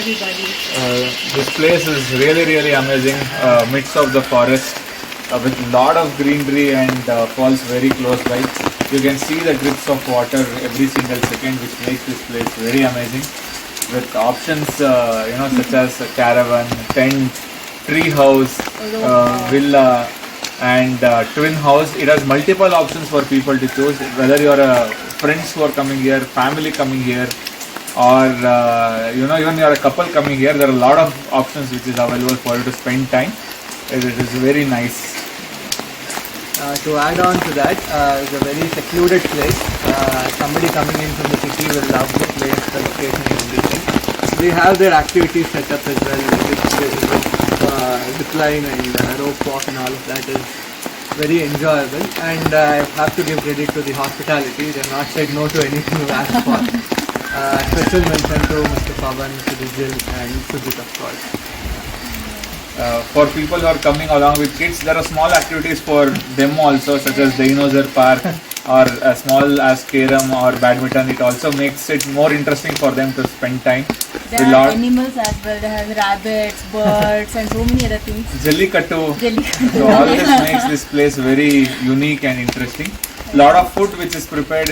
everybody. This place is really amazing. Midst of the forest with a lot of greenery and falls very close by. You can see the drips of water every single second, which makes this place very amazing. With options, such as a caravan, tent, tree house, villa, and twin house. It has multiple options for people to choose. Whether you're friends who are coming here, family coming here, or even you're a couple coming here, there are a lot of options which is available for you to spend time. It is very nice. To add on to that, it's a very secluded place. Somebody coming in from the city will love the place, the location and everything. We have their activities set up as well, with zipline and rope walk and all of that is very enjoyable. And I have to give credit to the hospitality. They have not said no to anything we've asked for. Special mention to Mr. Pavan, to the Jill and Sujit of course. For people who are coming along with kids, there are small activities for them also, such as dinosaur park or as small as carom or badminton. It also makes it more interesting for them to spend time. There are animals as well. They have rabbits, birds, and so many other things. Jellikattu. Jellikattu. So all this makes this place very unique and interesting. Lot of food which is prepared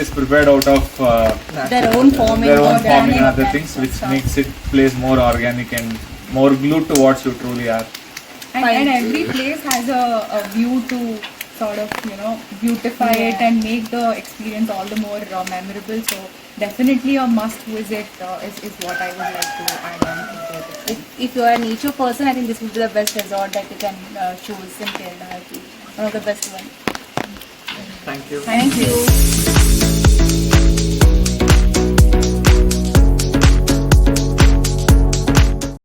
out of their own farming, and other things, which makes it place more organic and more glued to what you truly are. And every place has a view to sort of, beautify it and make the experience all the more memorable. So definitely a must visit is what I would like to add on. If you are a nature person, I think this would be the best resort that you can choose in Kerala. One of the best ones. Thank you. Thank you.